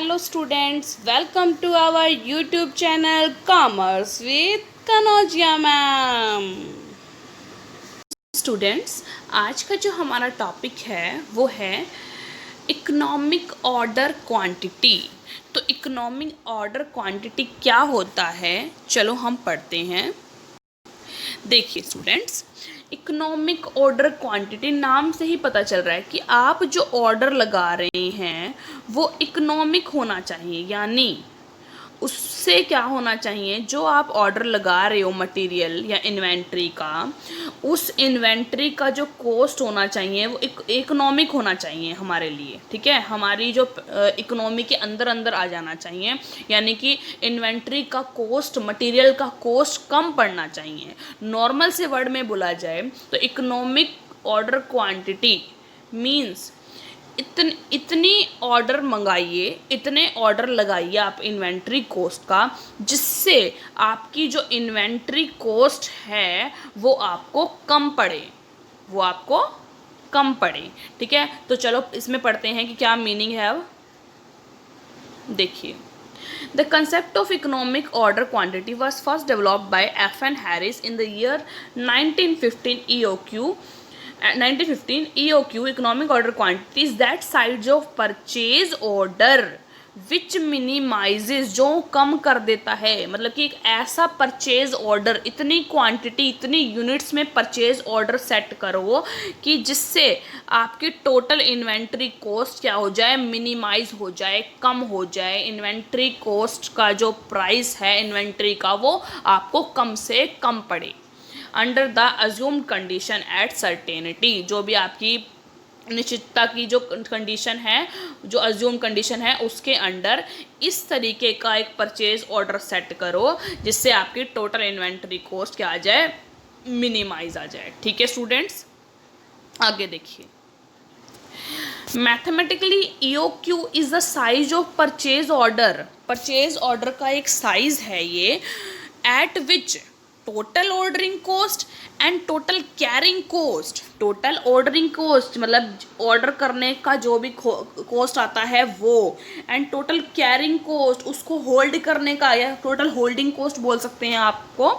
Hello students, welcome to our YouTube channel Commerce with Kanojia ma'am. Students, आज का जो हमारा टॉपिक है वो है इकोनॉमिक ऑर्डर क्वांटिटी। तो इकोनॉमिक ऑर्डर क्वांटिटी क्या होता है, चलो हम पढ़ते हैं। देखिए स्टूडेंट्स, इकोनॉमिक ऑर्डर क्वांटिटी नाम से ही पता चल रहा है कि आप जो ऑर्डर लगा रहे हैं वो इकोनॉमिक होना चाहिए, यानी उससे क्या होना चाहिए, जो आप ऑर्डर लगा रहे हो मटेरियल या इन्वेंट्री का, उस इन्वेंट्री का जो कॉस्ट होना चाहिए वो इकोनॉमिक होना चाहिए हमारे लिए। ठीक है, हमारी जो इकोनॉमी के अंदर अंदर आ जाना चाहिए, यानी कि इन्वेंट्री का कॉस्ट, मटेरियल का कॉस्ट कम पड़ना चाहिए। नॉर्मल से वर्ड में बोला जाए तो इकोनॉमिक ऑर्डर क्वांटिटी मीन्स इतनी ऑर्डर मंगाइए, इतने ऑर्डर लगाइए आप इन्वेंट्री कॉस्ट का, जिससे आपकी जो इन्वेंट्री कॉस्ट है वो आपको कम पड़े, वो आपको कम पड़े। ठीक है, तो चलो इसमें पढ़ते हैं कि क्या मीनिंग है। अब देखिए, The concept of economic order quantity was first developed by F.N. Harris in the year 1915 EOQ. 1915 EOQ economic order quantity is that size of purchase order which minimizes, जो कम कर देता है, मतलब कि एक ऐसा परचेज ऑर्डर, इतनी क्वांटिटी, इतनी यूनिट्स में परचेज ऑर्डर सेट करो कि जिससे आपकी टोटल इन्वेंट्री कॉस्ट क्या हो जाए, मिनिमाइज हो जाए, कम हो जाए। इन्वेंट्री कॉस्ट का जो प्राइस है इन्वेंट्री का वो आपको कम से कम पड़े। Under the assumed condition at certainty, जो भी आपकी निश्चितता की जो कंडीशन है, जो अज्यूम कंडीशन है, उसके अंडर इस तरीके का एक परचेज ऑर्डर सेट करो जिससे आपकी टोटल इन्वेंट्री कॉस्ट क्या आ जाए, मिनिमाइज आ जाए। ठीक है स्टूडेंट्स, आगे देखिए। Mathematically EOQ is the size of purchase order. Purchase order का एक साइज है ये, eight which total ordering cost and total carrying cost. Total ordering cost मतलब ऑर्डर करने का जो भी कॉस्ट आता है वो, एंड टोटल कैरिंग कॉस्ट उसको होल्ड करने का, या टोटल होल्डिंग कॉस्ट बोल सकते हैं आपको।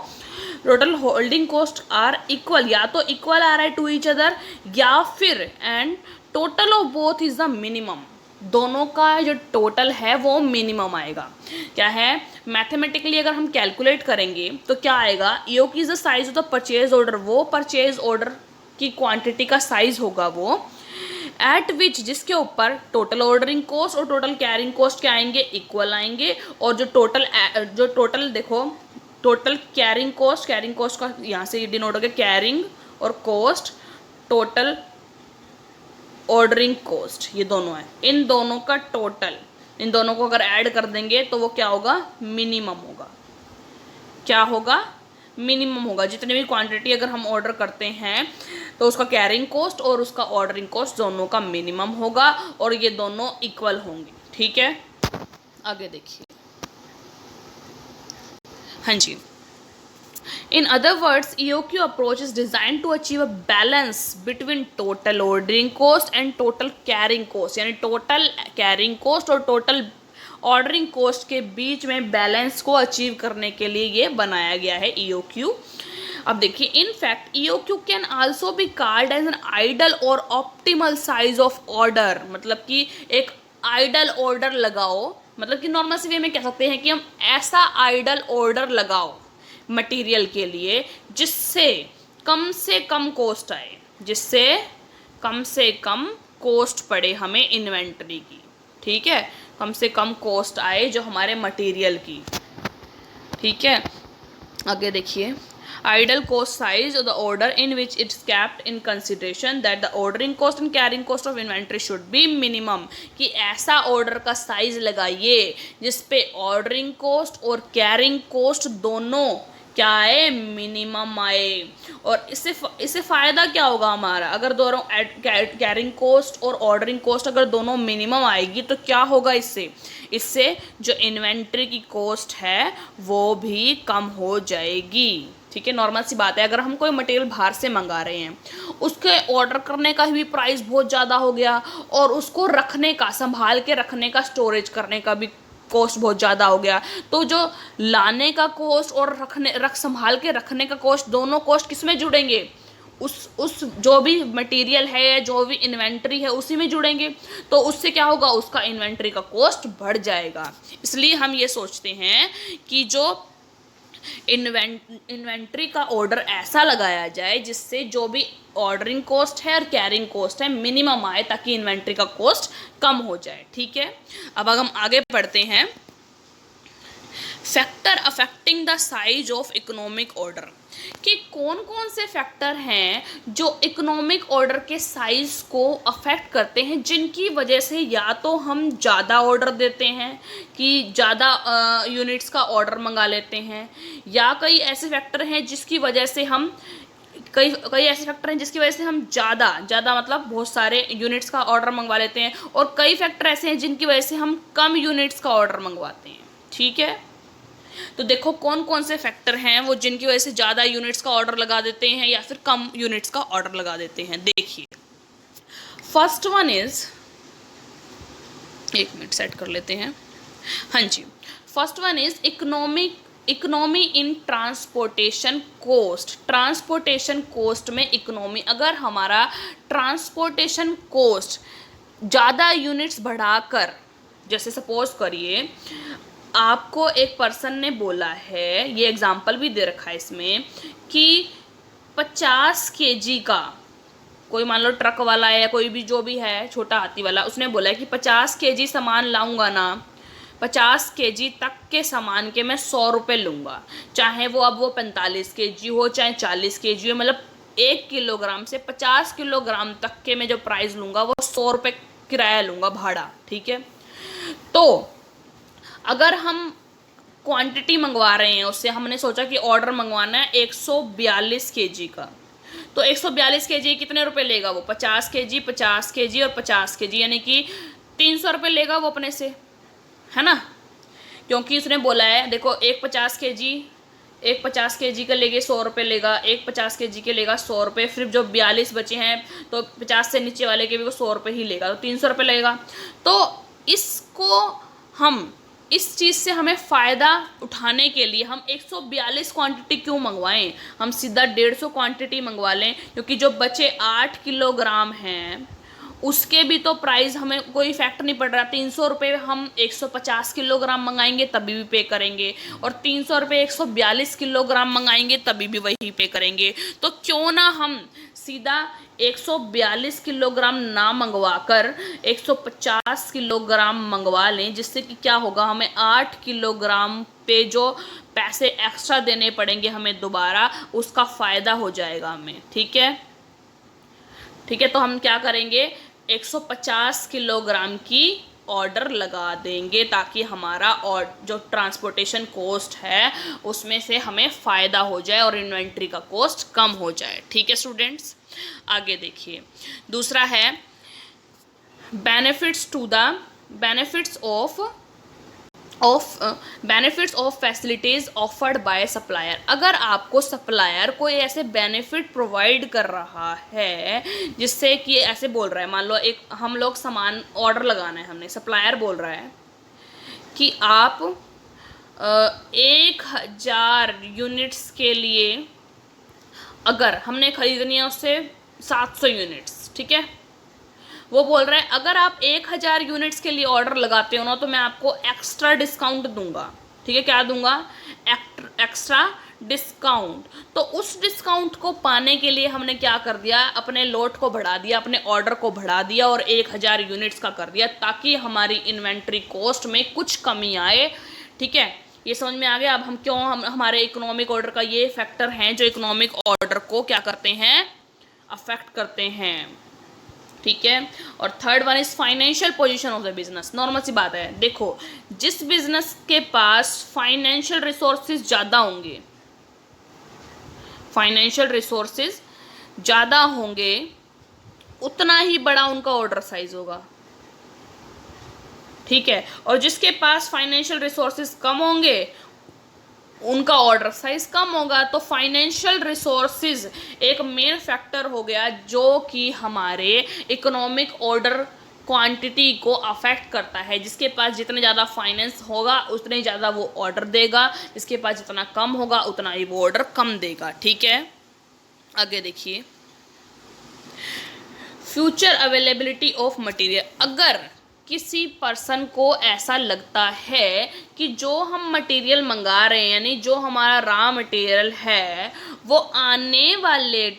Total holding cost are equal, या तो इक्वल आ रहा है टू ईच अदर, या फिर and total of both is the minimum. दोनों का जो टोटल है वो मिनिमम आएगा। क्या है, मैथमेटिकली अगर हम कैलकुलेट करेंगे तो क्या आएगा, EOQ is the size of the purchase order, वो परचेज ऑर्डर की क्वांटिटी का साइज होगा वो, एट विच जिसके ऊपर टोटल ऑर्डरिंग कॉस्ट और टोटल कैरिंग कॉस्ट क्या आएंगे, इक्वल आएंगे। और जो टोटल देखो, टोटल कैरिंग कॉस्ट का यहाँ से डिनोट हो गया कैरिंग और कॉस्ट, टोटल ऑर्डरिंग कॉस्ट, ये दोनों है, इन दोनों का टोटल, इन दोनों को अगर ऐड कर देंगे तो वो क्या होगा, मिनिमम होगा। क्या होगा, मिनिमम होगा। जितनी भी क्वांटिटी अगर हम ऑर्डर करते हैं तो उसका कैरिंग कॉस्ट और उसका ऑर्डरिंग कॉस्ट दोनों का मिनिमम होगा, और ये दोनों इक्वल होंगे। ठीक है, आगे देखिए। हाँ जी, in other words, EOQ approach is designed to achieve a balance between total ordering cost and total carrying cost, यानी total carrying cost और total ordering cost के बीच में बैलेंस को अचीव करने के लिए ये बनाया गया है EOQ। अब देखिए, in fact EOQ can also be called as an ideal और ऑप्टिमल साइज ऑफ ऑर्डर। मतलब कि एक आइडल ऑर्डर लगाओ, मतलब कि नॉर्मल से वे में कह सकते हैं कि हम ऐसा आइडल ऑर्डर लगाओ मटेरियल के लिए जिससे कम से कम कॉस्ट आए, जिससे कम से कम कॉस्ट पड़े हमें इन्वेंट्री की। ठीक है, कम से कम कॉस्ट आए जो हमारे मटेरियल की। ठीक है, आगे देखिए। Ideal cost size of the order in which it's kept in consideration that the ordering cost and carrying cost of inventory should be minimum, कि ऐसा ऑर्डर का साइज लगाइए जिसपे ऑर्डरिंग कॉस्ट और कैरिंग कॉस्ट दोनों क्या आए, मिनिमम आए। और इससे फ़ायदा क्या होगा हमारा, अगर दोनों कैरिंग कॉस्ट और ऑर्डरिंग कॉस्ट अगर दोनों मिनिमम आएगी तो क्या होगा, इससे जो इन्वेंट्री की कॉस्ट है वो भी कम हो जाएगी। ठीक है, नॉर्मल सी बात है। अगर हम कोई मटेरियल बाहर से मंगा रहे हैं, उसके ऑर्डर करने का भी प्राइस बहुत ज़्यादा हो गया, और उसको रखने का, संभाल के रखने का, स्टोरेज करने का भी कॉस्ट बहुत ज़्यादा हो गया, तो जो लाने का कॉस्ट और संभाल के रखने का कॉस्ट, दोनों कॉस्ट किस में जुड़ेंगे? उस जो भी मटेरियल है, जो भी इन्वेंट्री है, उसी में जुड़ेंगे। तो उससे क्या होगा? उसका इन्वेंट्री का कॉस्ट बढ़ जाएगा। इसलिए हम ये सोचते हैं कि जो इन्वेंट्री का ऑर्डर ऐसा लगाया जाए जिससे जो भी ऑर्डरिंग कॉस्ट है और कैरिंग कॉस्ट है मिनिमम आए, ताकि इन्वेंट्री का कॉस्ट कम हो जाए। ठीक है, अब अगर हम आगे बढ़ते हैं, factor affecting the size of economic order, कि कौन कौन से फैक्टर हैं जो इकोनॉमिक ऑर्डर के साइज को अफेक्ट करते हैं, जिनकी वजह से या तो हम ज़्यादा ऑर्डर देते हैं कि ज़्यादा यूनिट्स का ऑर्डर मंगा लेते हैं, या कई ऐसे फैक्टर हैं जिसकी वजह से हम कई ऐसे फैक्टर हैं जिसकी वजह से हम ज़्यादा मतलब बहुत सारे यूनिट्स का ऑर्डर मंगवा लेते हैं, और कई फैक्टर ऐसे हैं जिनकी वजह से हम कम यूनिट्स का ऑर्डर मंगवाते हैं। ठीक है, तो देखो कौन कौन से फैक्टर हैं वो जिनकी वजह से ज़्यादा यूनिट्स का ऑर्डर लगा देते हैं या फिर कम यूनिट्स का ऑर्डर लगा देते हैं। देखिए, फर्स्ट वन इज, एक मिनट सेट कर लेते हैं। हाँ जी, first one is economy in transportation cost. Transportation cost में इकोनॉमी, अगर हमारा ट्रांसपोर्टेशन कोस्ट ज़्यादा यूनिट्स बढ़ाकर, जैसे सपोज करिए आपको एक पर्सन ने बोला है, ये एग्जाम्पल भी दे रखा है इसमें, कि 50 kg का, कोई मान लो ट्रक वाला है या कोई भी जो भी है छोटा हाथी वाला, उसने बोला है कि 50 kg सामान लाऊंगा ना, 50 kg तक के सामान के मैं 100 रुपये लूँगा, चाहे वो अब वो 45 kg हो चाहे 40 kg हो, मतलब 1 किलोग्राम से 50 किलोग्राम तक के मैं जो प्राइस लूँगा वो 100 रुपये किराया लूँगा, भाड़ा। ठीक है, तो अगर हम क्वांटिटी मंगवा रहे हैं, उससे हमने सोचा कि ऑर्डर मंगवाना है 142 kg का, तो 142 kg कितने रुपए लेगा वो? 50 kg, 50 kg और 50 kg, यानी कि 300 रुपये लेगा वो अपने से, है ना, क्योंकि उसने बोला है, देखो एक 50 kg का लेगे 100 रुपये लेगा, एक 50 kg के लेगा 100 रुपये, फिर जो 42 बचे हैं तो 50 से नीचे वाले के भी वो 100 रुपये ही लेगा, तो 300 रुपये लगेगा। तो इसको हम, इस चीज़ से हमें फ़ायदा उठाने के लिए हम 142 क्वांटिटी क्यों मंगवाएं, हम सीधा 150 क्वांटिटी मंगवा लें, क्योंकि जो बचे 8 किलोग्राम हैं उसके भी तो प्राइस हमें कोई इफेक्ट नहीं पड़ रहा। 300 रुपये हम 150 किलोग्राम मंगाएंगे तभी भी पे करेंगे, और 300 रुपये 142 किलोग्राम मंगाएंगे तभी भी वही पे करेंगे। तो क्यों ना हम सीधा 142 किलोग्राम ना मंगवा कर 150 किलोग्राम मंगवा लें, जिससे कि क्या होगा, हमें 8 किलोग्राम पे जो पैसे एक्स्ट्रा देने पड़ेंगे हमें दोबारा, उसका फ़ायदा हो जाएगा हमें। ठीक है, ठीक है, तो हम क्या करेंगे, 150 किलोग्राम की ऑर्डर लगा देंगे, ताकि हमारा और जो ट्रांसपोर्टेशन कॉस्ट है उसमें से हमें फ़ायदा हो जाए और इन्वेंट्री का कॉस्ट कम हो जाए। ठीक है स्टूडेंट्स, आगे देखिए, दूसरा है benefits of facilities offered by supplier. अगर आपको सप्लायर कोई ऐसे बेनिफिट प्रोवाइड कर रहा है जिससे कि ऐसे बोल रहा है, मान लो एक हम लोग सामान ऑर्डर लगाना है, हमने, सप्लायर बोल रहा है कि आप 1000 यूनिट्स के लिए अगर हमने खरीदनी है उससे 700 यूनिट्स, ठीक है, वो बोल रहा है अगर आप 1000 यूनिट्स के लिए ऑर्डर लगाते हो ना तो मैं आपको एक्स्ट्रा डिस्काउंट दूंगा। ठीक है, क्या दूंगा? Extra discount. तो उस डिस्काउंट को पाने के लिए हमने क्या कर दिया, अपने लोट को बढ़ा दिया, अपने ऑर्डर को बढ़ा दिया और 1000 यूनिट्स का कर दिया, ताकि हमारी इन्वेंट्री कॉस्ट में कुछ कमी आए। ठीक है, ये समझ में आ गया। अब हम हमारे इकोनॉमिक ऑर्डर का ये फैक्टर हैं जो इकोनॉमिक ऑर्डर को क्या करते हैं, अफेक्ट करते हैं। ठीक है, और third one is financial position of the business. Normal सी बात है, देखो जिस बिजनेस के पास फाइनेंशियल रिसोर्सेज ज़्यादा होंगे, फाइनेंशियल रिसोर्सेज ज़्यादा होंगे, उतना ही बड़ा उनका ऑर्डर साइज होगा। ठीक है, और जिसके पास फाइनेंशियल रिसोर्सेज कम होंगे उनका ऑर्डर साइज कम होगा। तो फाइनेंशियल रिसोर्सेज एक मेन फैक्टर हो गया जो कि हमारे इकोनॉमिक ऑर्डर क्वांटिटी को अफेक्ट करता है। जिसके पास जितने ज़्यादा फाइनेंस होगा उतने ज़्यादा वो ऑर्डर देगा, जिसके पास जितना कम होगा उतना ही वो ऑर्डर कम देगा। ठीक है, आगे देखिए, फ्यूचर अवेलेबिलिटी ऑफ मटेरियल। अगर किसी पर्सन को ऐसा लगता है कि जो हम मटेरियल मंगा रहे हैं, यानी जो हमारा रॉ मटेरियल है, वो आने वाले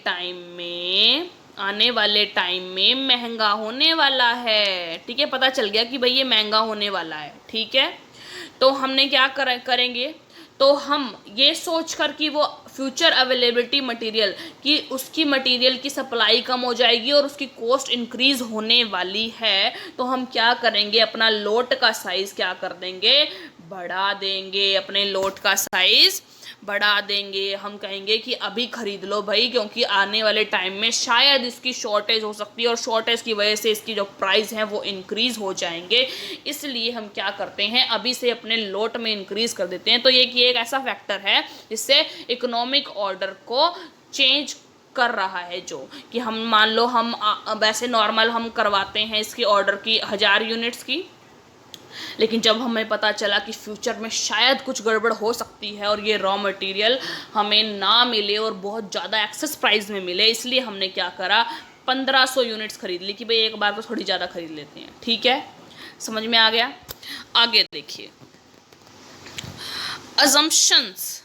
टाइम में महंगा होने वाला है। ठीक है, पता चल गया कि भाई ये महंगा होने वाला है। ठीक है, तो हमने क्या करेंगे, तो हम ये सोच कर कि वो फ्यूचर अवेलेबिलिटी मटेरियल कि उसकी मटेरियल की सप्लाई कम हो जाएगी और उसकी कॉस्ट इंक्रीज होने वाली है, तो हम क्या करेंगे, अपना लोट का साइज क्या कर देंगे, बढ़ा देंगे। अपने लोट का साइज बढ़ा देंगे। हम कहेंगे कि अभी खरीद लो भाई, क्योंकि आने वाले टाइम में शायद इसकी शॉर्टेज हो सकती है और शॉर्टेज की वजह से इसकी जो प्राइस है वो इंक्रीज हो जाएंगे। इसलिए हम क्या करते हैं, अभी से अपने लोट में इंक्रीज कर देते हैं। तो ये कि एक ऐसा फैक्टर है जिससे इकोनॉमिक ऑर्डर को चेंज कर रहा है। जो कि हम मान लो हम वैसे नॉर्मल हम करवाते हैं इसकी ऑर्डर की 1000 यूनिट्स की, लेकिन जब हमें पता चला कि फ्यूचर में शायद कुछ गड़बड़ हो सकती है और ये रॉ मटेरियल हमें ना मिले और बहुत ज़्यादा एक्सेस प्राइस में मिले, इसलिए हमने क्या करा, 1500 यूनिट्स खरीद ली कि भाई एक बार तो थोड़ी ज़्यादा खरीद लेते हैं। ठीक है, समझ में आ गया। आगे देखिए, assumptions.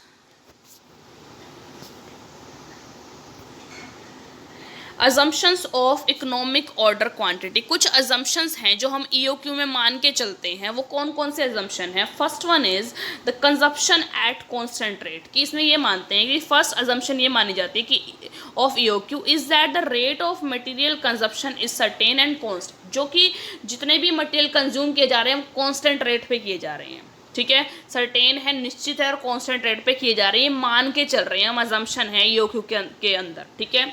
Assumptions of economic order quantity. कुछ अजम्पशंस हैं जो हम ईओक्यू में मान के चलते हैं। वो कौन कौन से अजम्पशन हैं? First one is the consumption at constant rate, कि इसमें ये मानते हैं कि फर्स्ट अजम्पशन ये मानी जाती है कि of EOQ is that the rate of material consumption is certain and const, जो कि जितने भी मटेरियल कंज्यूम किए जा रहे हैं हम कॉन्स्टेंट रेट पे किए जा रहे हैं। ठीक है, सर्टेन है, निश्चित है और कांस्टेंट रेट पे किए जा रहे हैं, मान के चल रहे हैं हम, अजम्पशन है ईओक्यू के अंदर। ठीक है,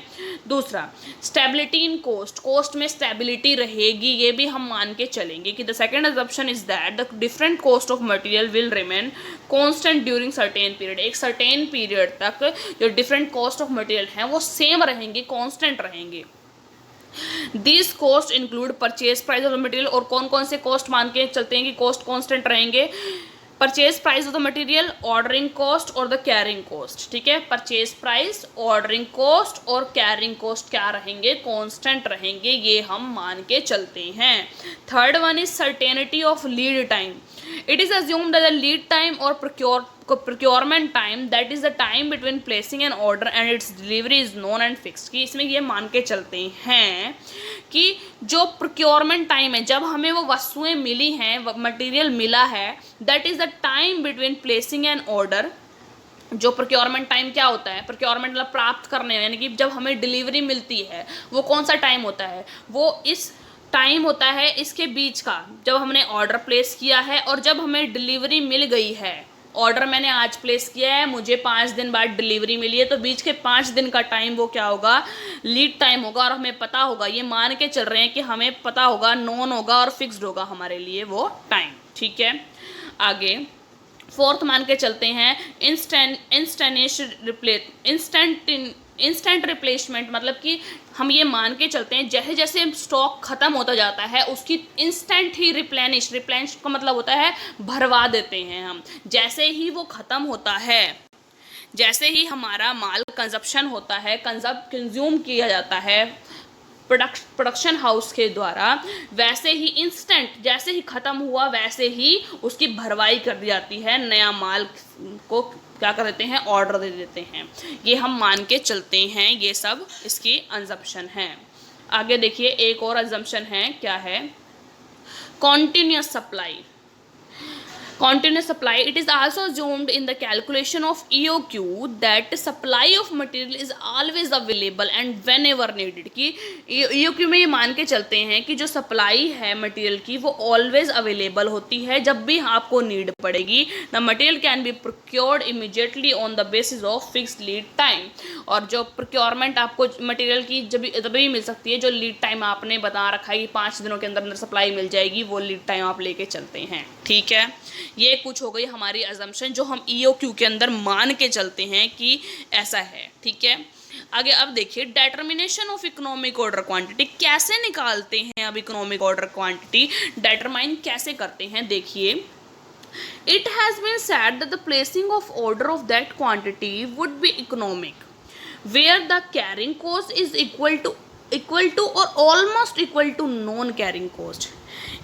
दूसरा स्टेबिलिटी इन कोस्ट, कोस्ट में स्टेबिलिटी रहेगी, ये भी हम मान के चलेंगे कि the second assumption is that the different cost of material will remain constant during certain period. एक सर्टेन पीरियड तक जो डिफरेंट कॉस्ट ऑफ मटेरियल हैं वो सेम रहेंगे, कांस्टेंट रहेंगे। This cost include purchase price of the material, और कौन कौन से कॉस्ट मान के चलते हैं कि कॉस्ट कांस्टेंट रहेंगे? Purchase price of the material, ordering cost और द कैरिंग कॉस्ट। ठीक है, परचेज प्राइस, ऑर्डरिंग कॉस्ट और कैरिंग कॉस्ट क्या रहेंगे? कांस्टेंट रहेंगे, ये हम मान के चलते हैं। Third one is certainty of lead time. It is assumed that the lead time or procurement time, that is the time between placing an order and its delivery, is known and fixed। कि इसमें ये मान के चलते हैं कि जो procurement time है, जब हमें वो वस्तुएं मिली हैं, मटेरियल मिला है, that is the time between placing an order. जो प्रोक्योरमेंट टाइम क्या होता है? प्रोक्योरमेंट मतलब प्राप्त करने, यानी कि जब हमें डिलीवरी मिलती है, वो कौन सा टाइम होता है? वो इस टाइम होता है इसके बीच का, जब हमने ऑर्डर प्लेस किया है और जब हमें डिलीवरी मिल गई है। ऑर्डर मैंने आज प्लेस किया है, मुझे 5 दिन बाद डिलीवरी मिली है, तो बीच के 5 दिन का टाइम वो क्या होगा? लीड टाइम होगा। और हमें पता होगा, ये मान के चल रहे हैं कि हमें पता होगा, नोन होगा और फिक्स्ड होगा हमारे लिए वो टाइम। ठीक है, आगे फोर्थ मान के चलते हैं इंस्टेंट रिप्लेसमेंट, मतलब कि हम ये मान के चलते हैं जैसे जैसे स्टॉक खत्म होता जाता है उसकी इंस्टेंट ही रिप्लेनिश का मतलब होता है भरवा देते हैं हम। जैसे ही वो खत्म होता है, जैसे ही हमारा माल कंजप्शन होता है, कंज्यूम किया जाता है प्रोडक्शन हाउस के द्वारा, वैसे ही इंस्टेंट जैसे ही ख़त्म हुआ वैसे ही उसकी भरवाई कर दी जाती है, नया माल को क्या कर देते हैं? ऑर्डर दे देते हैं। ये हम मान के चलते हैं, ये सब इसकी अजम्पशन है। आगे देखिए, एक और अजम्पशन है, क्या है? Continuous supply. Continuous supply, it is also assumed in the calculation of EOQ that supply of material is always available and whenever needed। कि EOQ में ये मान के चलते हैं कि जो सप्लाई है मटेरियल की वो ऑलवेज अवेलेबल होती है, जब भी आपको नीड पड़ेगी। The material can be procured immediately on the basis of fixed lead time. और जो प्रोक्योरमेंट आपको मटेरियल की जब भी मिल सकती है, जो लीड टाइम आपने बता रखा है कि 5 दिनों के अंदर अंदर सप्लाई मिल जाएगी, वो लीड टाइम आप लेके चलते हैं। ठीक है, ये कुछ हो गई हमारी अजम्पशन जो हम EOQ के अंदर मान के चलते हैं कि ऐसा है, ठीक है। आगे अब देखिए determination of economic order quantity, कैसे निकालते हैं अब इकोनॉमिक ऑर्डर क्वांटिटी, डिटरमाइन कैसे करते हैं, देखिए। It has been said that the placing of order of that quantity would be economic where the carrying cost is equal to or almost equal to non carrying cost।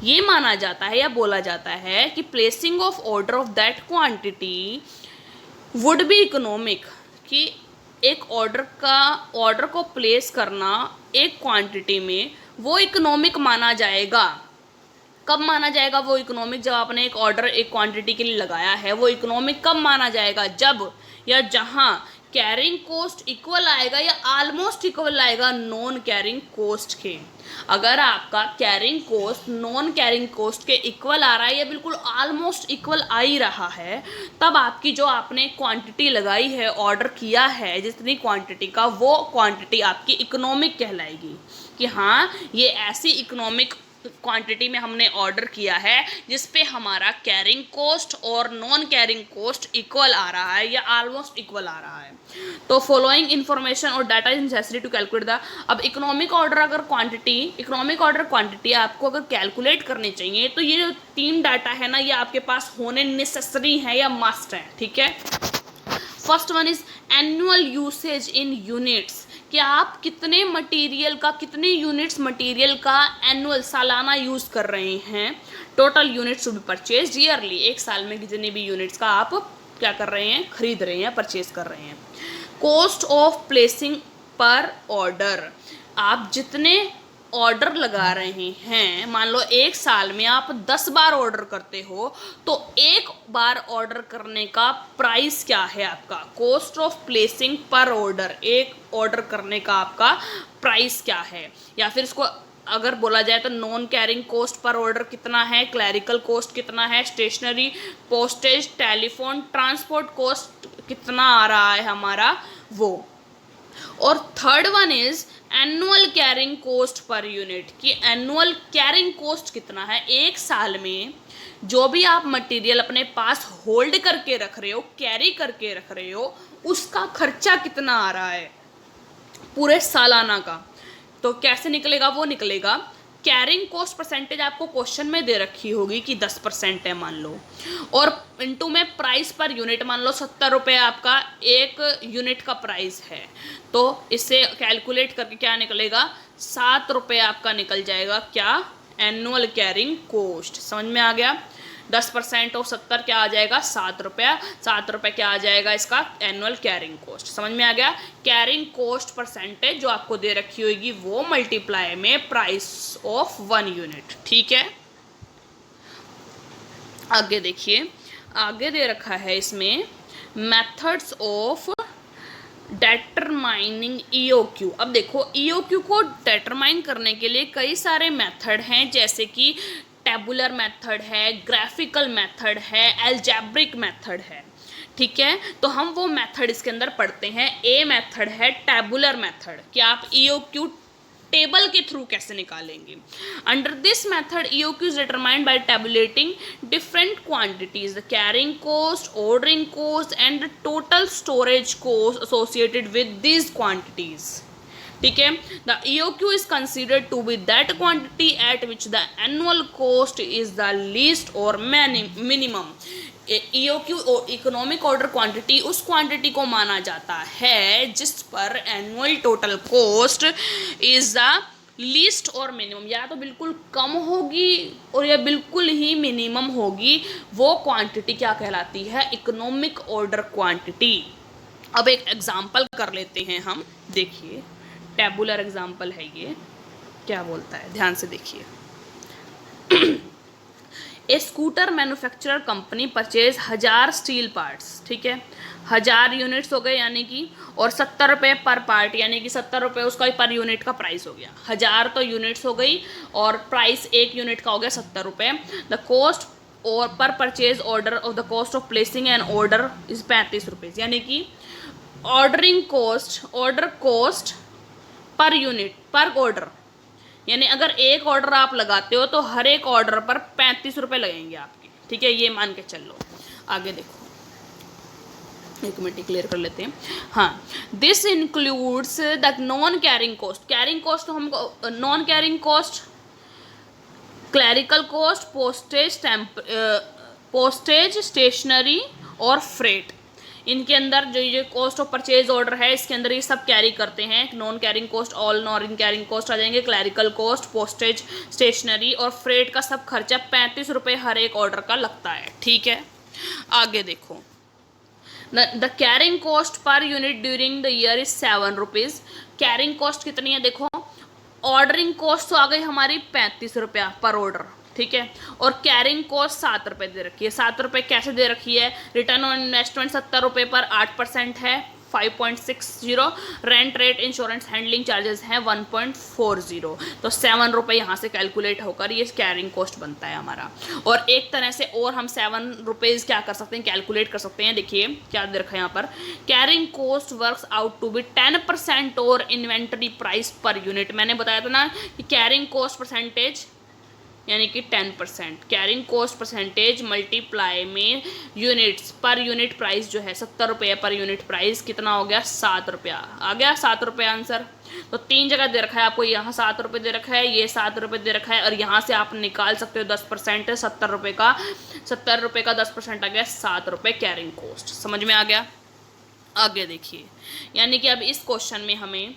ये माना जाता है या बोला जाता है कि placing of order of that quantity would be economic, कि एक ऑर्डर को प्लेस करना एक क्वांटिटी में वो इकोनॉमिक माना जाएगा। कब माना जाएगा वो इकोनॉमिक? जब आपने एक ऑर्डर एक क्वांटिटी के लिए लगाया है, वो इकोनॉमिक कब माना जाएगा? जब या जहां कैरिंग कॉस्ट इक्वल आएगा या ऑलमोस्ट इक्वल आएगा नॉन कैरिंग कॉस्ट के। अगर आपका carrying cost non carrying cost के इक्वल आ रहा है या बिल्कुल ऑलमोस्ट इक्वल आ ही रहा है, तब आपकी जो आपने क्वांटिटी लगाई है, ऑर्डर किया है जितनी क्वांटिटी का, वो क्वांटिटी आपकी इकोनॉमिक कहलाएगी कि हाँ ये ऐसी इकोनॉमिक क्वांटिटी में हमने ऑर्डर किया है जिस पे हमारा कैरिंग कॉस्ट और नॉन कैरिंग कॉस्ट इक्वल आ रहा है या ऑलमोस्ट इक्वल आ रहा है। तो फॉलोइंग इन्फॉर्मेशन और data is necessary to calculate the, अब इकोनॉमिक ऑर्डर क्वांटिटी आपको अगर कैलकुलेट करनी चाहिए तो ये जो 3 डाटा है ना, ये आपके पास होने नेसेसरी है या मस्ट है, ठीक है। First one is annual usage in units, कि आप कितने मटेरियल का, कितने यूनिट्स मटेरियल का एनुअल सालाना यूज़ कर रहे हैं। Total units to be purchase yearly, एक साल में कितने भी यूनिट्स का आप क्या कर रहे हैं, खरीद रहे हैं, परचेज कर रहे हैं। कॉस्ट ऑफ प्लेसिंग पर ऑर्डर, आप जितने ऑर्डर लगा रहे हैं, मान लो एक साल में आप 10 बार ऑर्डर करते हो, तो एक बार ऑर्डर करने का प्राइस क्या है आपका, कॉस्ट ऑफ प्लेसिंग पर ऑर्डर, एक ऑर्डर करने का आपका प्राइस क्या है। या फिर इसको अगर बोला जाए तो non carrying cost per order कितना है, क्लैरिकल कॉस्ट कितना है, stationery, postage, telephone, transport cost कितना आ रहा है हमारा वो। और third one is annual carrying cost per unit, कि एनुअल कैरिंग कॉस्ट कितना है, एक साल में जो भी आप मटेरियल अपने पास होल्ड करके रख रहे हो, कैरी करके रख रहे हो, उसका खर्चा कितना आ रहा है पूरे सालाना का। तो कैसे निकलेगा, वो निकलेगा कैरिंग कॉस्ट परसेंटेज आपको क्वेश्चन में दे रखी होगी कि 10% है मान लो, और इनटू में प्राइस पर यूनिट, मान लो 70 रुपये आपका एक यूनिट का प्राइस है, तो इससे कैलकुलेट करके क्या निकलेगा, 7 रुपये आपका निकल जाएगा क्या, एनुअल कैरिंग कॉस्ट। समझ में आ गया? 10% ऑफ 70 क्या आ जाएगा, 7 रुपया, 7 रुपये क्या आ जाएगा इसका एनुअल कैरिंग कॉस्ट। समझ में आ गया? कैरिंग कॉस्ट परसेंटेज जो आपको दे रखी होगी वो मल्टीप्लाई में प्राइस ऑफ 1 यूनिट, ठीक है। आगे देखिए, आगे दे रखा है इसमें मेथड्स ऑफ डेटरमाइनिंग EOQ। अब देखो EOQ को डेटरमाइन करने के लिए कई सारे मेथड हैं, जैसे कि टेबुलर मेथड है, ग्राफिकल मेथड है, एल्जेब्रिक मेथड है, ठीक है। तो हम वो मेथड इसके अंदर पढ़ते हैं। ए मेथड है टेबुलर मेथड, कि आप EOQ टेबल के थ्रू कैसे निकालेंगे। Under this method EOQ is determined by tabulating different quantities, the carrying cost, ordering cost and total storage cost associated with these quantities, ठीक है। The EOQ is considered to be that quantity at which the annual cost is the least और minimum. EOQ और economic order quantity उस क्वांटिटी को माना जाता है जिस पर annual total cost is the least और मिनिमम, या तो बिल्कुल कम होगी और या बिल्कुल ही मिनिमम होगी, वो क्वांटिटी क्या कहलाती है, इकोनॉमिक ऑर्डर क्वांटिटी। अब एक एग्जांपल कर लेते हैं हम, देखिए टेबुलर एग्जांपल है ये, क्या बोलता है, ध्यान से देखिए। A scooter manufacturer company purchase 1000 steel parts, ठीक है, 1000 यूनिट्स हो गए यानी कि, और 70 रुपये पर पार्ट, यानी कि 70 रुपये उसका पर यूनिट का प्राइस हो गया। 1000 तो यूनिट्स हो गई और प्राइस एक यूनिट का हो गया 70 रुपये। द कॉस्ट और पर purchase order of the cost of placing an order is 35 rupees, यानी कि ordering cost, order cost per unit पर ऑर्डर, यानी अगर एक ऑर्डर आप लगाते हो तो हर एक ऑर्डर पर 35 रुपये लगेंगे आपके, ठीक है, ये मान के चल लो। आगे देखो, एक मिनट क्लियर कर लेते हैं। हाँ, this includes the non carrying cost. Carrying cost तो हमको, non carrying cost clerical cost, postage, stationery और फ्रेट। इनके अंदर जो ये कॉस्ट ऑफ परचेज ऑर्डर है, इसके अंदर ये सब कैरी करते हैं। Non carrying cost, all non carrying cost आ जाएंगे, क्लैरिकल कॉस्ट, पोस्टेज, स्टेशनरी और फ्रेट का सब खर्चा 35 रुपये हर एक ऑर्डर का लगता है। ठीक है, आगे देखो, the carrying cost per unit during the year is 7 rupees. Carrying cost कितनी है देखो, ऑर्डरिंग कॉस्ट तो आ गई हमारी 35 रुपया पर ऑर्डर, ठीक है, और कैरिंग कॉस्ट 7 रुपये दे रखी है। 7 रुपये कैसे दे रखी है, रिटर्न ऑन इन्वेस्टमेंट 70 रुपये पर 8% है 5.60, rent rate, insurance, handling charges हैं 1.40, तो 7 रुपये यहाँ से कैलकुलेट होकर ये कैरिंग कॉस्ट बनता है हमारा। और एक तरह से और हम 7 रुपीज़ क्या कर सकते हैं, कैलकुलेट कर सकते हैं। देखिए क्या दे रखा है यहाँ पर, carrying cost works out to be 10% और इन्वेंटरी प्राइस पर यूनिट। मैंने बताया था ना कि कैरिंग कॉस्ट परसेंटेज यानी कि 10%, कैरिंग कॉस्ट परसेंटेज मल्टीप्लाई में यूनिट्स पर यूनिट प्राइस जो है 70 रुपये पर यूनिट प्राइस कितना हो गया, 7 रुपया आ गया, 7 रुपये आंसर। तो 3 जगह दे रखा है आपको, यहाँ 7 रुपये दे रखा है, ये 7 रुपये दे रखा है, और यहाँ से आप निकाल सकते हो 10%, 70 रुपये का 10% आ गया 7 रुपये कैरिंग कॉस्ट। समझ में आ गया। आगे देखिए, यानी कि अब इस क्वेश्चन में हमें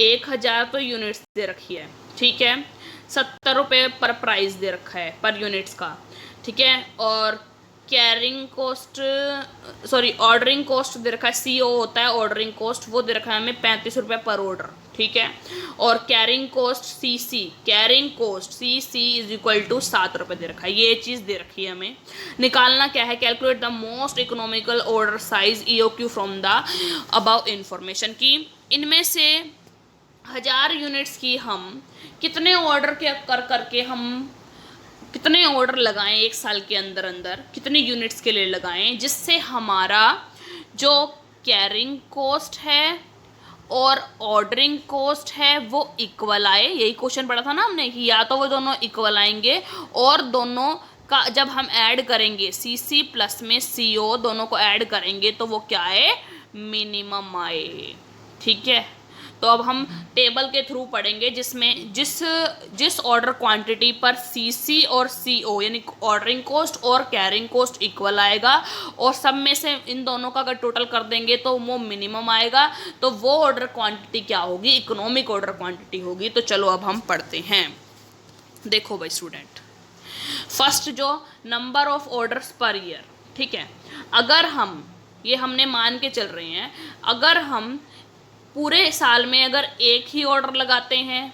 1000 तो यूनिट्स दे रखी है, ठीक है, 70 रुपये पर प्राइस दे रखा है पर यूनिट्स का, ठीक है, और कैरिंग कॉस्ट ऑर्डरिंग कॉस्ट दे रखा है, CO होता है ऑर्डरिंग कॉस्ट, वो दे रखा है हमें 35 रुपये पर ऑर्डर, ठीक है, और carrying cost CC is equal to 7 रुपये दे रखा है। ये चीज़ दे रखी है हमें। निकालना क्या है, calculate the most economical order size EOQ from the above information, की इनमें से 1000 यूनिट्स की हम कितने ऑर्डर के करके हम कितने ऑर्डर लगाएं एक साल के अंदर कितने यूनिट्स के लिए लगाएं, जिससे हमारा जो कैरिंग कॉस्ट है और ऑर्डरिंग कॉस्ट है वो इक्वल आए। यही क्वेश्चन पढ़ा था ना हमने कि या तो वो दोनों इक्वल आएंगे और दोनों का जब हम ऐड करेंगे CC प्लस में CO दोनों को ऐड करेंगे तो वो क्या आए, मिनिमम आए। ठीक है, तो अब हम टेबल के थ्रू पढ़ेंगे जिसमें जिस ऑर्डर क्वांटिटी पर CC और CO यानी ऑर्डरिंग कॉस्ट और कैरिंग कॉस्ट इक्वल आएगा और सब में से इन दोनों का अगर टोटल कर देंगे तो वो मिनिमम आएगा, तो वो ऑर्डर क्वांटिटी क्या होगी, इकोनॉमिक ऑर्डर क्वांटिटी होगी। तो चलो अब हम पढ़ते हैं। देखो भाई स्टूडेंट, फर्स्ट जो number of orders per year, ठीक है, अगर हम ये हमने मान के चल रहे हैं, अगर हम पूरे साल में अगर एक ही ऑर्डर लगाते हैं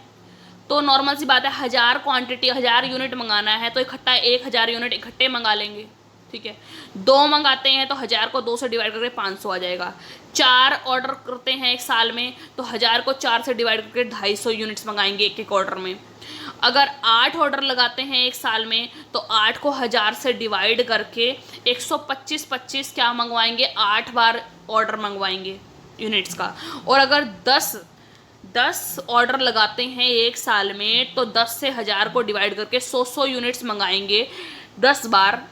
तो नॉर्मल सी बात है 1000 यूनिट मंगाना है तो इकट्ठा 1000 यूनिट इकट्ठे मंगा लेंगे, ठीक है। 2 मंगाते हैं तो 1000 को 2 से डिवाइड करके 500 आ जाएगा। 4 ऑर्डर करते हैं एक साल में तो 1000 को 4 से डिवाइड करके 250 यूनिट्स मंगाएंगे एक एक ऑर्डर में। अगर 8 ऑर्डर लगाते हैं एक साल में तो 8 को 1000 से डिवाइड करके 125 क्या मंगवाएंगे, 8 बार ऑर्डर मंगवाएंगे यूनिट्स का। और अगर 10 ऑर्डर लगाते हैं एक साल में तो 10 से 1000 को डिवाइड करके 100 यूनिट्स मंगाएंगे 10 बार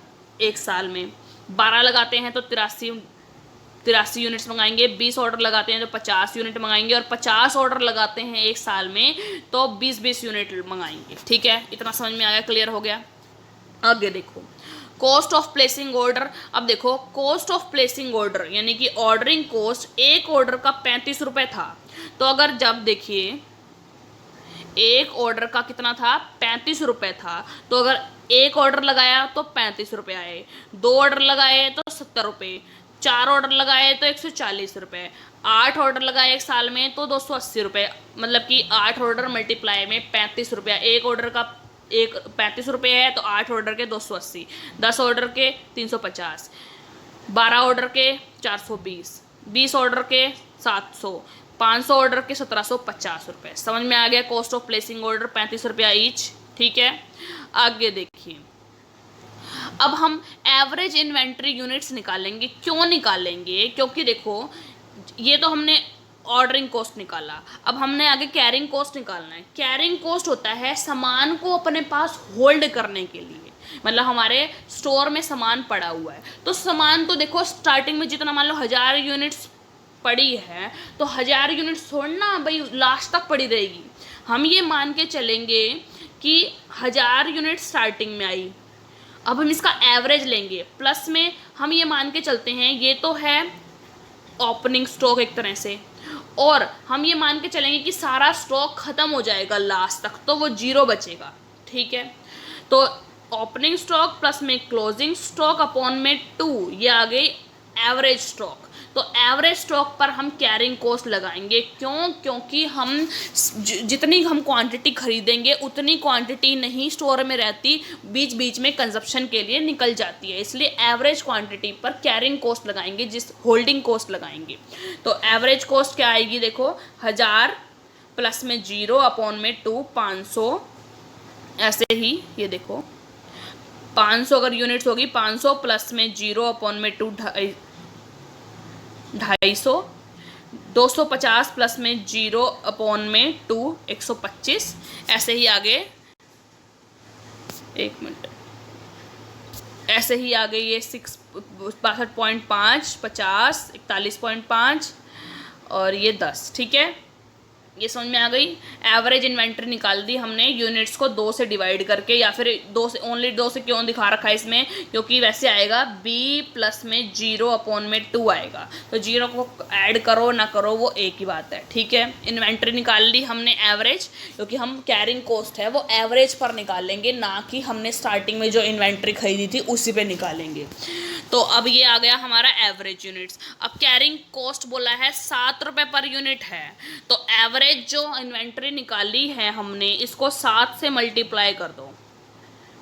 एक साल में। 12 लगाते हैं तो 83 यूनिट्स मंगाएंगे। 20 ऑर्डर लगाते हैं तो 50 यूनिट मंगाएंगे और 50 ऑर्डर लगाते हैं एक साल में तो 20 यूनिट मंगाएंगे। ठीक है, इतना समझ में आ गया, क्लियर हो गया। आगे देखो, कॉस्ट ऑफ प्लेसिंग ऑर्डर। अब देखो, कॉस्ट ऑफ प्लेसिंग ऑर्डर यानी कि ऑर्डरिंग कॉस्ट एक ऑर्डर का 35 रुपये था, तो अगर जब देखिए एक ऑर्डर का कितना था, 35 रुपये था, तो अगर एक ऑर्डर लगाया तो 35 रुपये आए, 2 ऑर्डर लगाए तो 70 रुपये, 4 ऑर्डर लगाए तो 140 रुपये, 8 ऑर्डर लगाए एक साल में तो 280 रुपये, मतलब कि 8 ऑर्डर मल्टीप्लाई में 35 रुपया। एक ऑर्डर का 35 रुपये है तो 8 ऑर्डर के 280, 10 ऑर्डर के 350, 12 ऑर्डर के 420, 20 ऑर्डर के 700, 500 ऑर्डर के 1750 रुपये। समझ में आ गया, कॉस्ट ऑफ प्लेसिंग ऑर्डर 35 रुपया ईच। ठीक है, आगे देखिए, अब हम एवरेज इन्वेंट्री यूनिट्स निकालेंगे। क्यों निकालेंगे, क्योंकि देखो ये तो हमने ऑर्डरिंग कॉस्ट निकाला, अब हमने आगे कैरिंग कॉस्ट निकालना है। कैरिंग कॉस्ट होता है सामान को अपने पास होल्ड करने के लिए, मतलब हमारे स्टोर में सामान पड़ा हुआ है, तो सामान तो देखो स्टार्टिंग में जितना मान लो 1000 यूनिट्स पड़ी है, तो 1000 यूनिट्स छोड़ना भाई लास्ट तक पड़ी रहेगी। हम ये मान के चलेंगे कि 1000 यूनिट स्टार्टिंग में आई, अब हम इसका एवरेज लेंगे, प्लस में हम ये मान के चलते हैं ये तो है ओपनिंग स्टॉक एक तरह से, और हम ये मान के चलेंगे कि सारा स्टॉक ख़त्म हो जाएगा लास्ट तक, तो वो 0 बचेगा। ठीक है, तो ओपनिंग स्टॉक प्लस में क्लोजिंग स्टॉक अपॉन में 2, ये आ गई एवरेज स्टॉक। तो एवरेज स्टॉक पर हम कैरिंग कॉस्ट लगाएंगे, क्यों? क्योंकि हम जितनी हम क्वांटिटी खरीदेंगे उतनी क्वांटिटी नहीं स्टोर में रहती, बीच बीच में कंजप्शन के लिए निकल जाती है, इसलिए एवरेज क्वांटिटी पर कैरिंग कॉस्ट लगाएंगे, जिस होल्डिंग कॉस्ट लगाएंगे। तो एवरेज कॉस्ट क्या आएगी देखो, 1000 प्लस में 0 अपॉन में 2, 500, ऐसे ही ये देखो 500 अगर यूनिट्स होगी, 500 प्लस में 0 अपॉन में 2, 250, 250 प्लस में 0 अपॉन में 2, 125, ऐसे ही आगे, एक मिनट, ऐसे ही आगे ये 62.5, 50, 41.5 और ये 10। ठीक है, ये समझ में आ गई। एवरेज इन्वेंट्री निकाल दी हमने यूनिट्स को 2 से डिवाइड करके, या फिर 2 से, ओनली 2 से क्यों दिखा रखा है इसमें, क्योंकि वैसे आएगा b प्लस में 0 अपॉन में 2 आएगा, तो 0 को ऐड करो ना करो वो एक ही बात है। ठीक है, इन्वेंट्री निकाल ली हमने एवरेज, क्योंकि हम कैरिंग कॉस्ट है वो एवरेज पर निकाल लेंगे, ना कि हमने स्टार्टिंग में जो इन्वेंट्री खरीदी थी उसी पे निकालेंगे। तो अब ये आ गया हमारा एवरेज यूनिट्स। अब कैरिंग कॉस्ट बोला है 7 रुपये पर यूनिट है, तो एवरेज जो इन्वेंट्री निकाली है हमने इसको 7 से मल्टीप्लाई कर दो।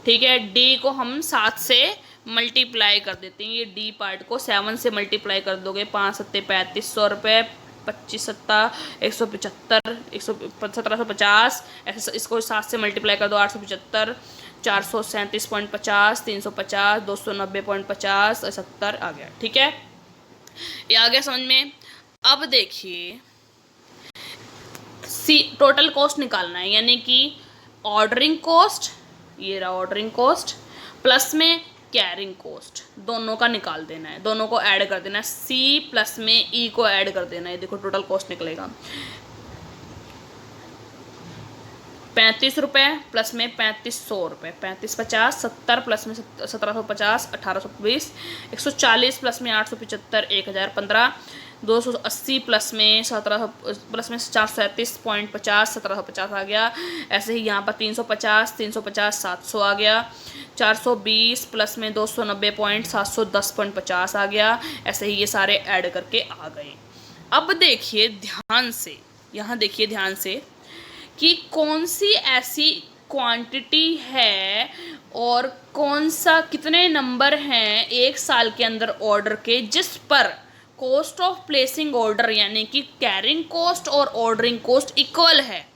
ठीक है, डी को हम 7 से मल्टीप्लाई कर देते हैं, ये डी पार्ट को 7 से मल्टीप्लाई कर दोगे, 5 सत्ते 3500 रुपये, 25 सत्ता 175, 1750, ऐसे इसको 7 से मल्टीप्लाई कर दो, 875, 437.50, 350, 290.50 और 70 आ गया। ठीक है, ये आ गया समझ में। अब देखिए टोटल कॉस्ट निकालना है, यानी कि ऑर्डरिंग कॉस्ट, ये रहा ऑर्डरिंग कॉस्ट, प्लस में कैरिंग कॉस्ट, दोनों का निकाल देना है, दोनों को ऐड कर देना है, सी प्लस में ई को ऐड कर देना है। देखो टोटल कॉस्ट निकलेगा 35 रुपये प्लस में 3500 रुपये, 3550, 70 प्लस में 1750, 1820, 140 प्लस में 875, 1015, 280 प्लस में 1700 प्लस में 437.50, 1750 आ गया। ऐसे ही यहाँ पर 350, 350, 700 आ गया। 420 प्लस में 290.710.50 आ गया। ऐसे ही ये सारे ऐड करके आ गए। अब देखिए ध्यान से, यहाँ देखिए ध्यान से कि कौन सी ऐसी क्वांटिटी है और कौन सा कितने नंबर हैं एक साल के अंदर ऑर्डर के जिस पर कॉस्ट ऑफ प्लेसिंग ऑर्डर यानी कि कैरिंग कॉस्ट और ऑर्डरिंग कॉस्ट इक्वल है।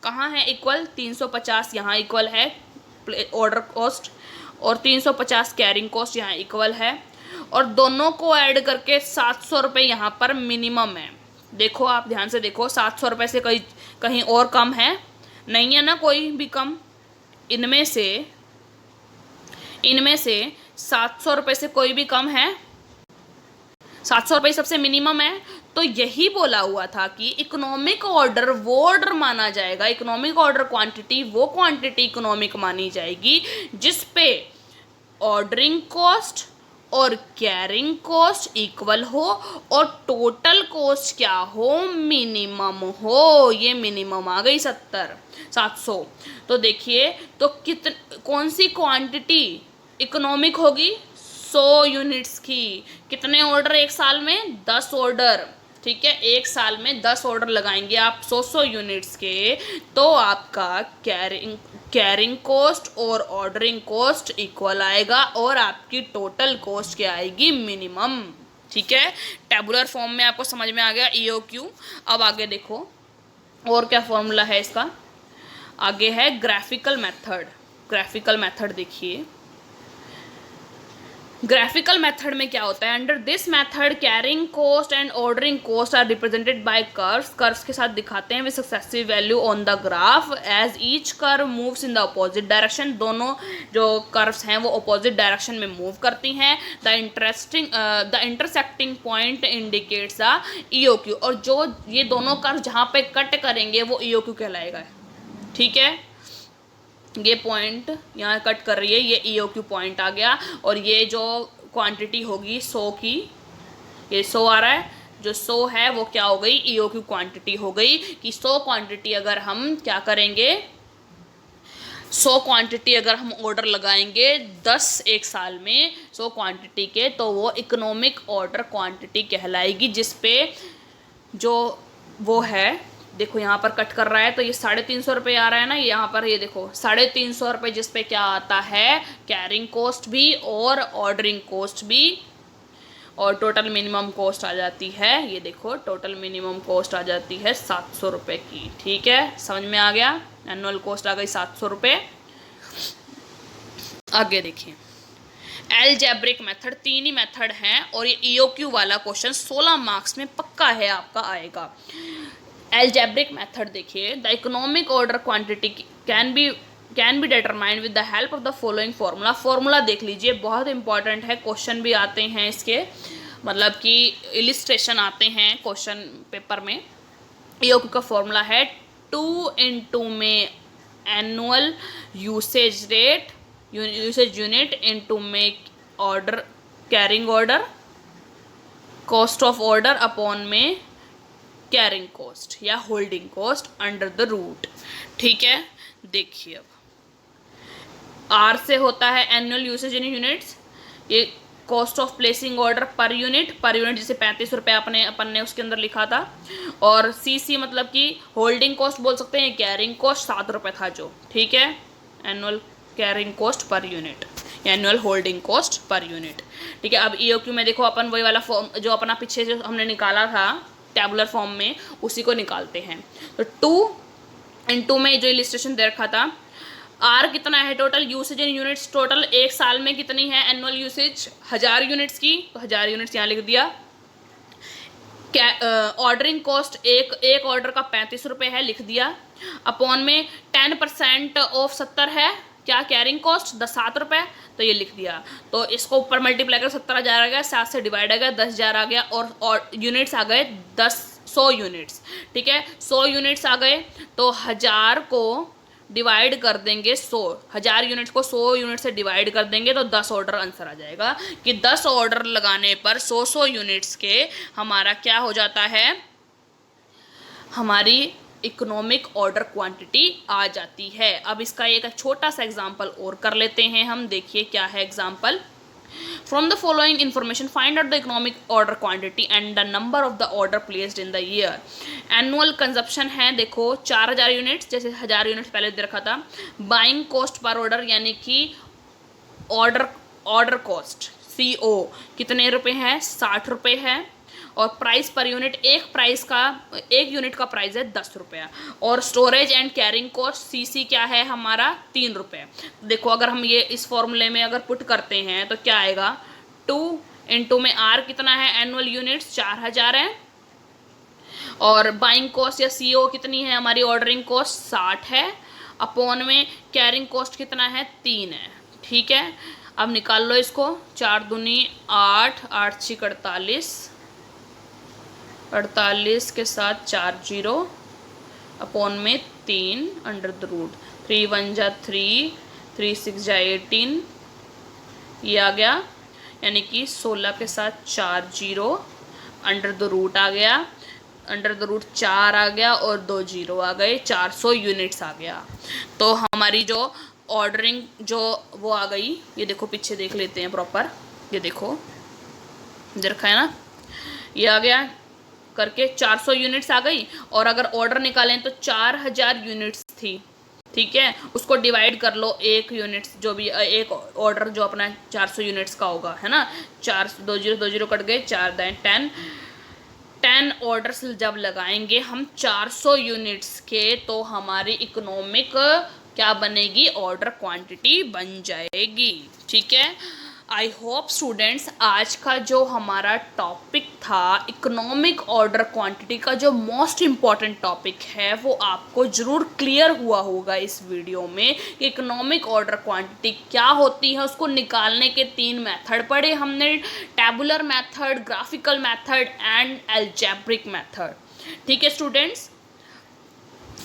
कहाँ है इक्वल? 350 यहाँ इक्वल है ऑर्डर कॉस्ट और 350 कैरिंग कॉस्ट यहाँ इक्वल है, और दोनों को ऐड करके 700 रुपये यहाँ पर मिनिमम है। देखो आप ध्यान से देखो, 700 रुपये से कहीं और कम है? नहीं है ना कोई भी कम। इनमें से 700 रुपये से कोई भी कम है? 700 रुपये सबसे मिनिमम है। तो यही बोला हुआ था कि इकोनॉमिक ऑर्डर वो ऑर्डर माना जाएगा, इकोनॉमिक ऑर्डर क्वांटिटी वो क्वांटिटी इकोनॉमिक मानी जाएगी जिस पे ऑर्डरिंग कॉस्ट और कैरिंग कॉस्ट इक्वल हो और टोटल कॉस्ट क्या हो? मिनिमम हो। ये मिनिमम आ गई 700। तो देखिए तो कौन सी क्वांटिटी इकोनॉमिक होगी? 100 यूनिट्स की। कितने ऑर्डर एक साल में? 10 ऑर्डर। ठीक है, एक साल में 10 ऑर्डर लगाएंगे आप 100 यूनिट्स के, तो आपका कैरिंग कॉस्ट और ऑर्डरिंग कॉस्ट इक्वल आएगा और आपकी टोटल कॉस्ट क्या आएगी? मिनिमम। ठीक है, टेबुलर फॉर्म में आपको समझ में आ गया EOQ। अब आगे देखो और क्या फॉर्मूला है इसका। आगे है ग्राफिकल मेथड। ग्राफिकल मेथड देखिए, ग्राफिकल मेथड में क्या होता है, under this method carrying cost and ordering cost are represented by curves, curves के साथ दिखाते हैं वे successive value on the graph as each curve moves in the opposite direction, दोनों जो कर्व्स हैं वो अपोजिट डायरेक्शन में मूव करती हैं। The intersecting point indicates the EOQ, और जो ये दोनों कर्व जहाँ पे कट करेंगे वो ईओक्यू कहलाएगा। ठीक है, ये पॉइंट यहाँ कट कर रही है, ये ईओक्यू पॉइंट आ गया, और ये जो क्वांटिटी होगी 100 की, ये 100 आ रहा है, जो 100 है वो क्या हो गई, ईओक्यू क्वांटिटी हो गई। कि 100 क्वांटिटी अगर हम क्या करेंगे, 100 क्वांटिटी अगर हम ऑर्डर लगाएंगे 10 एक साल में 100 क्वांटिटी के, तो वो इकोनॉमिक ऑर्डर क्वांटिटी कहलाएगी, जिस पे जो वो है, देखो यहाँ पर कट कर रहा है तो ये 350 रुपये आ रहा है ना, यहाँ पर ये देखो 350 रुपये, जिस पे क्या आता है, कैरिंग कॉस्ट भी और ऑर्डरिंग कॉस्ट भी, और टोटल मिनिमम कॉस्ट आ जाती है, ये देखो टोटल मिनिमम कॉस्ट आ जाती है 700 रुपये की। ठीक है, समझ में आ गया, एनुअल कॉस्ट आ गई 700 रुपये। आगे देखिए, एलजेब्रिक मेथड, 3 ही मेथड हैं, और ये ईओक्यू वाला क्वेश्चन 16 मार्क्स में पक्का है आपका आएगा। एलजेब्रिक मेथड देखिए, the economic order quantity can be determined with the help of the following formula. Formula देख लीजिए, बहुत इंपॉर्टेंट है, क्वेश्चन भी आते हैं इसके, मतलब कि इलिस्ट्रेशन आते हैं क्वेश्चन पेपर में। ईओक्यू का फॉर्मूला है 2 में annual usage rate, usage unit into में order carrying order, cost of order upon में कैरिंग कॉस्ट या holding cost under the root. ठीक है, देखिए अब आर से होता है एनुअल यूसेज इन यूनिट्स, ये cost of placing order per unit जैसे 35 रुपये अपन ने उसके अंदर लिखा था, और सी मतलब कि होल्डिंग कॉस्ट बोल सकते हैं, कैरिंग कॉस्ट 7 रुपये था जो। ठीक है, annual carrying cost per unit, annual holding cost per unit. ठीक है, अब ईओक्यू में देखो अपन वही वाला फॉर्म जो अपना पीछे जो हमने निकाला था टैबुलर फॉर्म में, उसी को निकालते हैं। तो 2 में जो इलिस्ट्रेशन दे रखा था, आर कितना है total usage in units, total एक साल में कितनी है एनुअल यूसेज 1000 यूनिट्स की, तो 1000 यूनिट्स यहाँ लिख दिया। ऑर्डरिंग कॉस्ट एक ऑर्डर का 35 रुपये है, लिख दिया। अपॉन में 10% ऑफ 70 है, क्या कैरिंग कॉस्ट 7 रुपये, तो ये लिख दिया। तो इसको ऊपर मल्टीप्लाई कर 70,000 आ गया, 7 से डिवाइड आ गया, 10,000 आ गया, और यूनिट्स आ गए 100 यूनिट्स। ठीक है, 100 यूनिट्स आ गए, तो 1000 को डिवाइड कर देंगे 100, 1000 यूनिट्स को 100 यूनिट से डिवाइड कर देंगे तो 10 ऑर्डर आंसर आ जाएगा। कि 10 ऑर्डर लगाने पर 100 यूनिट्स के हमारा क्या हो जाता है, हमारी इकोनॉमिक ऑर्डर क्वांटिटी आ जाती है। अब इसका एक छोटा सा एग्जांपल और कर लेते हैं हम, देखिए क्या है example. From the following information find out the economic order quantity and the number of the order placed in the year. Annual consumption है, देखो 4000 यूनिट्स, जैसे 1000 यूनिट्स पहले दे रखा था। बाइंग कॉस्ट पर ऑर्डर यानी कि ऑर्डर कॉस्ट CO कितने रुपए है, 60 रुपये है। और प्राइस पर यूनिट, एक यूनिट का प्राइस है 10 रुपया। और storage and carrying cost CC क्या है हमारा 3 रुपये। देखो अगर हम ये इस फॉर्मूले में अगर पुट करते हैं तो क्या आएगा, 2 में R कितना है, एनुअल यूनिट्स 4000 है, और बाइंग कॉस्ट या CO कितनी है हमारी, ऑर्डरिंग कॉस्ट 60 है, अपॉन में कैरिंग कॉस्ट कितना है 3 है। ठीक है, अब निकाल लो इसको, 4 दूनी 8, 8 6 48 के साथ 4 0 अपॉन में 3 अंडर द रूट, 3 1 जा 3, 3 6 जा 18, ये आ गया, यानी कि 16 के साथ 4 0 अंडर द रूट आ गया, अंडर द रूट 4 आ गया और 2 0 आ गए, 400 यूनिट्स आ गया। तो हमारी जो ऑर्डरिंग जो वो आ गई, ये देखो पीछे देख लेते हैं प्रॉपर, ये देखो रखा है ना, ये आ गया करके 400 यूनिट्स आ गई। और अगर ऑर्डर निकालें तो 4000 यूनिट्स थी। ठीक है, उसको डिवाइड कर लो, एक यूनिट्स जो भी एक ऑर्डर जो अपना 400 यूनिट्स का होगा, है ना, 4 2 0 कट गए, 4 दाएं 10 ऑर्डर्स जब लगाएंगे हम 400 यूनिट्स के, तो हमारी इकोनॉमिक क्या बनेगी, ऑर्डर क्वांटिटी बन जाएगी। ठीक है, आई होप स्टूडेंट्स आज का जो हमारा टॉपिक था इकोनॉमिक ऑर्डर क्वांटिटी का जो मोस्ट इम्पॉर्टेंट टॉपिक है वो आपको ज़रूर क्लियर हुआ होगा इस वीडियो में कि इकोनॉमिक ऑर्डर क्वांटिटी क्या होती है। उसको निकालने के 3 मेथड पढ़े हमने, tabular method, graphical method and algebraic method. ठीक है स्टूडेंट्स,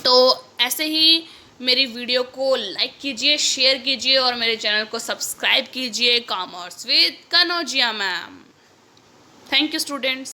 तो ऐसे ही मेरी वीडियो को लाइक कीजिए, शेयर कीजिए और मेरे चैनल को सब्सक्राइब कीजिए। Commerce with Kanaujia ma'am. Thank you students.